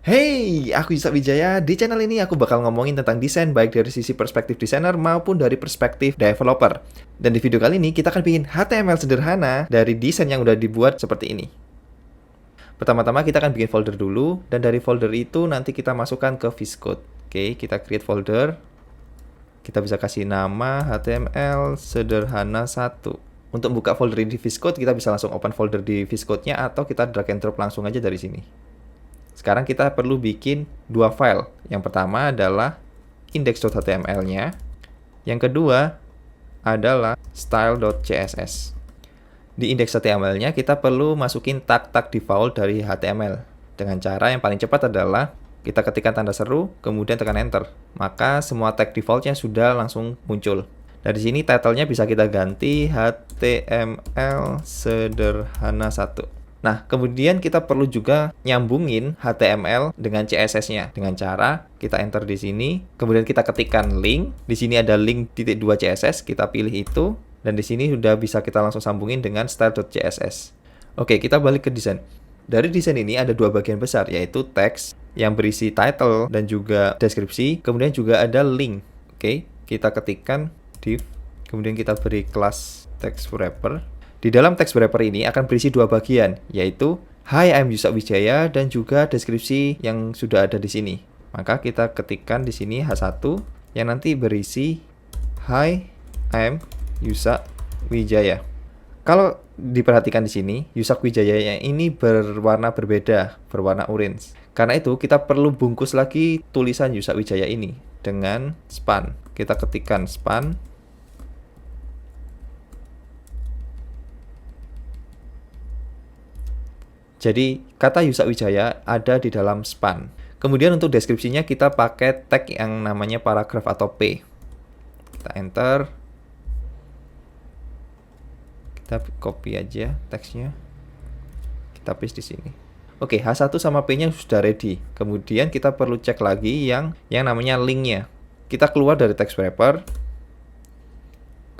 Hey, aku Yusak Wijaya. Di channel ini aku bakal ngomongin tentang desain baik dari sisi perspektif desainer maupun dari perspektif developer. Dan di video kali ini kita akan bikin HTML sederhana dari desain yang udah dibuat seperti ini. Pertama-tama kita akan bikin folder dulu, dan dari folder itu nanti kita masukkan ke VS Code. Oke, kita create folder. Kita bisa kasih nama HTML sederhana 1. Untuk buka folder ini di VS Code, kita bisa langsung open folder di VS Code-nya atau kita drag and drop langsung aja dari sini. Sekarang kita perlu bikin dua file. Yang pertama adalah index.html-nya. Yang kedua adalah style.css. Di index.html-nya kita perlu masukin tag-tag default dari HTML. Dengan cara yang paling cepat adalah kita ketikkan tanda seru, kemudian tekan enter. Maka semua tag default-nya sudah langsung muncul. Dari sini title-nya bisa kita ganti HTML sederhana 1. Nah, kemudian kita perlu juga nyambungin HTML dengan CSS-nya dengan cara kita enter di sini, kemudian kita ketikkan link. Di sini ada link .2 CSS, kita pilih itu, dan di sini sudah bisa kita langsung sambungin dengan style.css. Oke, kita balik ke desain. Dari desain ini ada dua bagian besar, yaitu teks yang berisi title dan juga deskripsi, kemudian juga ada link. Oke, kita ketikkan div, kemudian kita beri kelas text wrapper. Di dalam text wrapper ini akan berisi dua bagian, yaitu Hi, I'm Yusak Wijaya dan juga deskripsi yang sudah ada di sini. Maka kita ketikkan di sini H1 yang nanti berisi Hi, I'm Yusak Wijaya. Kalau diperhatikan di sini, Yusak Wijaya ini berwarna berbeda, berwarna orange. Karena itu kita perlu bungkus lagi tulisan Yusak Wijaya ini dengan span. Kita ketikkan span. Jadi, kata Yusak Wijaya ada di dalam span. Kemudian untuk deskripsinya kita pakai tag yang namanya paragraf atau P. Kita enter. Kita copy aja teksnya. Kita paste di sini. Oke, H1 sama P-nya sudah ready. Kemudian kita perlu cek lagi yang namanya link-nya. Kita keluar dari text wrapper.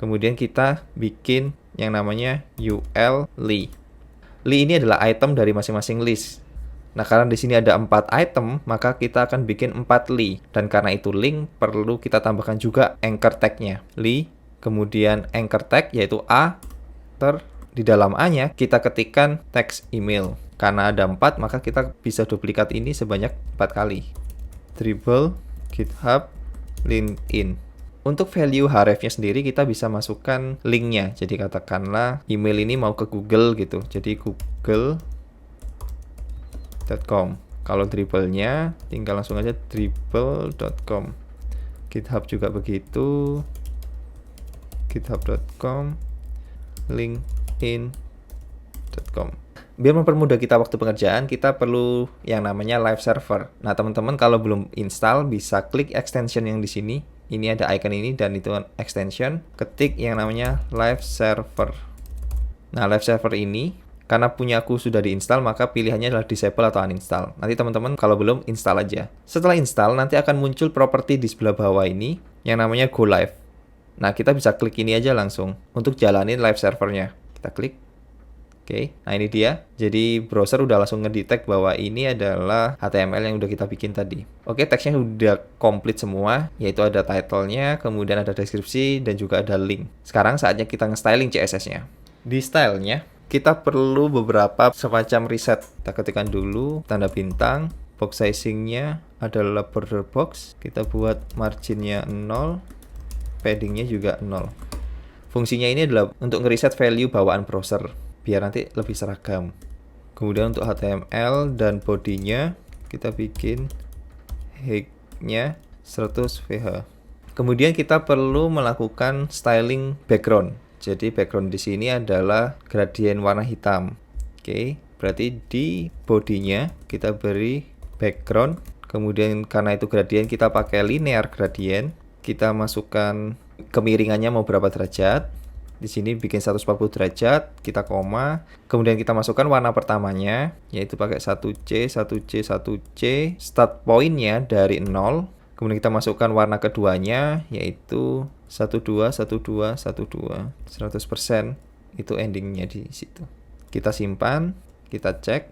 Kemudian kita bikin yang namanya UL link. Li ini adalah item dari masing-masing list. Nah, karena di sini ada 4 item, maka kita akan bikin 4 li. Dan karena itu link, perlu kita tambahkan juga anchor tag-nya. Li, kemudian anchor tag yaitu A, di dalam A-nya kita ketikkan teks email. Karena ada 4, maka kita bisa duplikat ini sebanyak 4 kali. Dribble, GitHub, LinkedIn. Untuk value href-nya sendiri kita bisa masukkan link-nya. Jadi katakanlah email ini mau ke Google gitu. Jadi google.com. Kalau dribble-nya tinggal langsung aja dribble.com. GitHub juga begitu. github.com, linkedin.com. Biar mempermudah kita waktu pengerjaan, kita perlu yang namanya live server. Nah, teman-teman kalau belum install bisa klik extension yang di sini. Ini ada icon ini dan itu extension. Ketik yang namanya live server. Nah, live server ini karena punya aku sudah diinstal, maka pilihannya adalah disable atau uninstall. Nanti teman-teman kalau belum install aja. Setelah install nanti akan muncul properti di sebelah bawah ini yang namanya go live. Nah, kita bisa klik ini aja langsung untuk jalanin live servernya. Kita klik. Oke, nah ini dia. Jadi browser udah langsung ngedetect bahwa ini adalah HTML yang udah kita bikin tadi. Oke, teksnya udah komplit semua, yaitu ada title-nya, kemudian ada deskripsi, dan juga ada link. Sekarang saatnya kita nge-styling CSS-nya. Di style-nya, kita perlu beberapa semacam reset. Kita ketikkan dulu tanda bintang, box sizing-nya adalah border box. Kita buat margin-nya 0, padding-nya juga 0. Fungsinya ini adalah untuk nge-reset value bawaan browser, biar nanti lebih seragam. Kemudian untuk HTML dan bodinya kita bikin height-nya 100 VH. Kemudian kita perlu melakukan styling background. Jadi background di sini adalah gradien warna hitam. Oke, berarti di bodinya kita beri background. Kemudian karena itu gradien kita pakai linear gradient. Kita masukkan kemiringannya mau berapa derajat. Di sini bikin 140 derajat, kita koma, kemudian kita masukkan warna pertamanya, yaitu pakai 1C, 1C, 1C, start point-nya dari 0, kemudian kita masukkan warna keduanya, yaitu 12, 12, 12, 100%, itu endingnya di situ. Kita simpan, kita cek,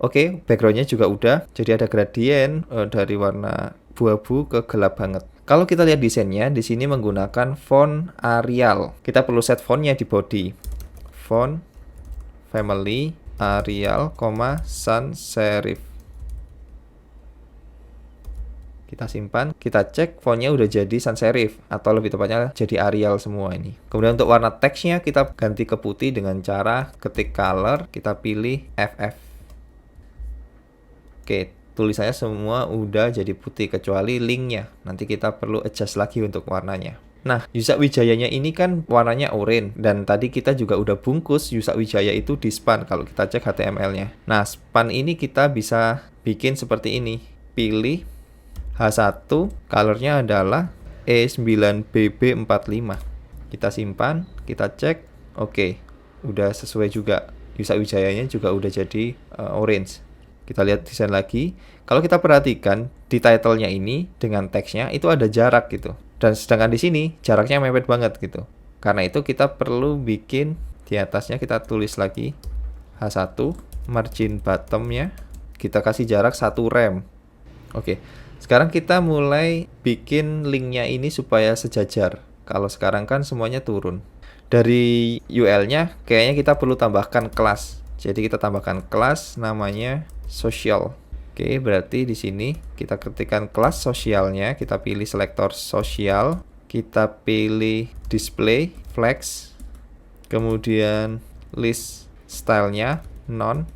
Oke, backgroundnya juga udah. Jadi ada gradien dari warna abu-abu ke gelap banget. Kalau kita lihat desainnya, di sini menggunakan font Arial. Kita perlu set fontnya di body. Font family Arial, sans serif. Kita simpan, kita cek fontnya udah jadi sans serif atau lebih tepatnya jadi Arial semua ini. Kemudian untuk warna teksnya kita ganti ke putih dengan cara ketik color, kita pilih FF. Oke, tulisannya semua udah jadi putih kecuali linknya. Nanti kita perlu adjust lagi untuk warnanya. Nah, Yusak Wijayanya ini kan warnanya oranye dan tadi kita juga udah bungkus Yusak Wijaya itu di span kalau kita cek HTML-nya. Nah, span ini kita bisa bikin seperti ini. Pilih H1, colornya adalah E9BB45. Kita simpan, kita cek, oke, udah sesuai juga. Yusak Wijayanya juga udah jadi orange. Kita lihat desain lagi. Kalau kita perhatikan di title-nya ini dengan teksnya itu ada jarak gitu. Dan sedangkan di sini jaraknya mepet banget gitu. Karena itu kita perlu bikin di atasnya kita tulis lagi H1, margin bottom-nya kita kasih jarak 1 rem. Oke. Sekarang kita mulai bikin linknya ini supaya sejajar. Kalau sekarang kan semuanya turun. Dari UL-nya kayaknya kita perlu tambahkan kelas. Jadi kita tambahkan kelas namanya social. Oke, berarti di sini kita ketikkan kelas sosialnya, kita pilih selektor sosial, kita pilih display flex, kemudian list stylenya none.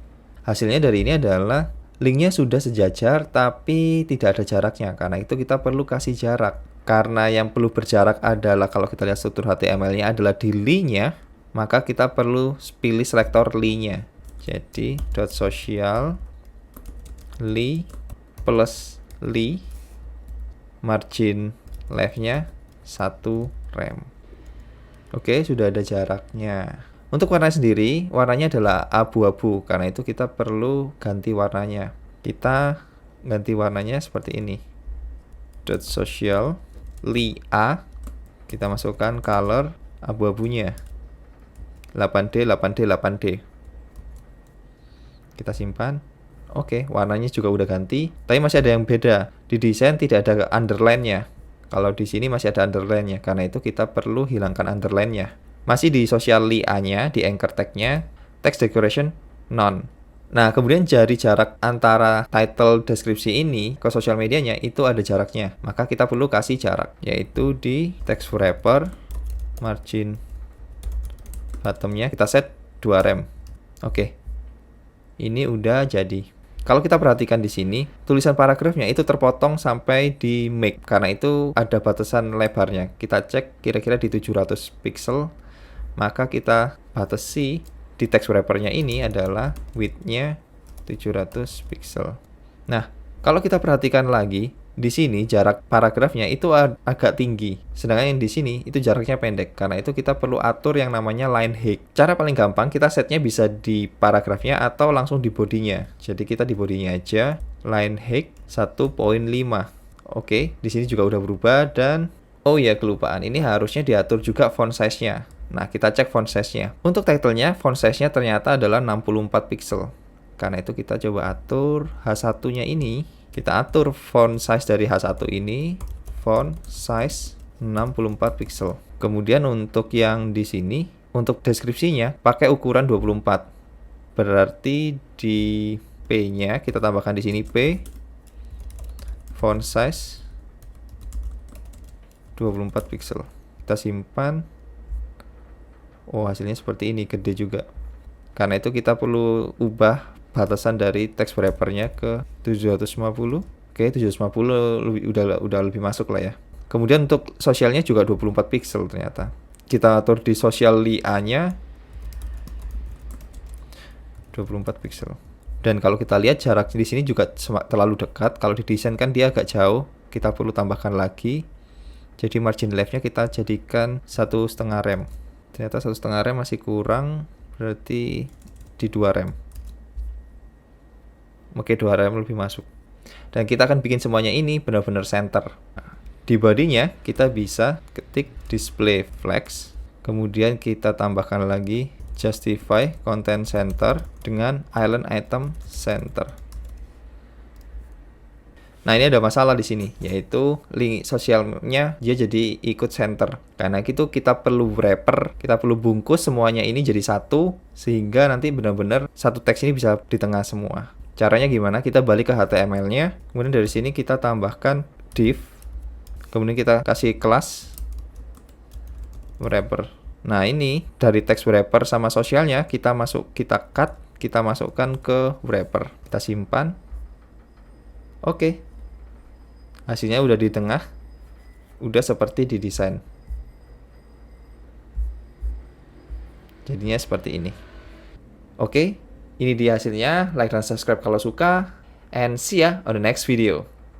Hasilnya dari ini adalah linknya sudah sejajar tapi tidak ada jaraknya. Karena itu kita perlu kasih jarak. Karena yang perlu berjarak adalah kalau kita lihat struktur HTML-nya adalah di li-nya, maka kita perlu pilih selektor li-nya. Jadi .social li plus li margin left-nya 1 rem. Oke, sudah ada jaraknya. Untuk warna sendiri, warnanya adalah abu-abu. Karena itu kita perlu ganti warnanya. Kita ganti warnanya seperti ini. .social li A, kita masukkan color abu-abunya. 8D, 8D, 8D. Kita simpan. Oke, warnanya juga udah ganti. Tapi masih ada yang beda. Di desain tidak ada underline-nya. Kalau di sini masih ada underline-nya. Karena itu kita perlu hilangkan underline-nya. Masih di social li A-nya, di anchor tag-nya, text decoration none. Nah, kemudian dari jarak antara title deskripsi ini ke sosial medianya itu ada jaraknya. Maka kita perlu kasih jarak, yaitu di text wrapper, margin bottom-nya kita set 2 rem. Oke. Ini udah jadi. Kalau kita perhatikan di sini, tulisan paragrafnya itu terpotong sampai di make. Karena itu ada batasan lebarnya. Kita cek kira-kira di 700 pixel. Maka kita batasi di text wrapper-nya ini adalah width-nya 700 pixel. Nah, kalau kita perhatikan lagi, di sini jarak paragrafnya itu agak tinggi. Sedangkan yang di sini itu jaraknya pendek. Karena itu kita perlu atur yang namanya line height. Cara paling gampang kita setnya bisa di paragrafnya atau langsung di bodinya. Jadi kita di bodinya aja line height 1.5. Oke, di sini juga udah berubah dan oh ya kelupaan, ini harusnya diatur juga font size-nya. Nah, kita cek font size-nya. Untuk title-nya, font size-nya ternyata adalah 64 pixel. Karena itu kita coba atur H1-nya ini. Kita atur font size dari H1 ini, font size 64 pixel. Kemudian untuk yang di sini, untuk deskripsinya pakai ukuran 24. Berarti di P-nya kita tambahkan di sini P, font size 24 pixel. Kita simpan. Oh, hasilnya seperti ini, gede juga. Karena itu kita perlu ubah batasan dari text wrapper-nya ke 750. Oke, 750 udah lebih masuk lah ya. Kemudian untuk sosialnya juga 24 pixel ternyata. Kita atur di social li A-nya 24 pixel. Dan kalau kita lihat jarak di sini juga terlalu dekat. Kalau didesain kan dia agak jauh. Kita perlu tambahkan lagi. Jadi margin left-nya kita jadikan 1,5 rem. Ternyata 1,5 rem masih kurang. Berarti di 2 rem. Oke, 2 rem lebih masuk. Dan kita akan bikin semuanya ini benar-benar center. Di bodinya kita bisa ketik display flex. Kemudian kita tambahkan lagi justify content center dengan island item center. Nah, ini ada masalah di sini, yaitu link sosialnya dia jadi ikut center. Karena itu kita perlu wrapper, kita perlu bungkus semuanya ini jadi satu, sehingga nanti benar-benar satu teks ini bisa di tengah semua. Caranya gimana? Kita balik ke HTML-nya, kemudian dari sini kita tambahkan div, kemudian kita kasih kelas wrapper. Nah, ini dari teks wrapper sama sosialnya kita cut, kita masukkan ke wrapper. Kita simpan. Oke. Hasilnya udah di tengah, udah seperti di desain. Jadinya seperti ini. Oke, ini dia hasilnya. Like dan subscribe kalau suka, and see ya on the next video.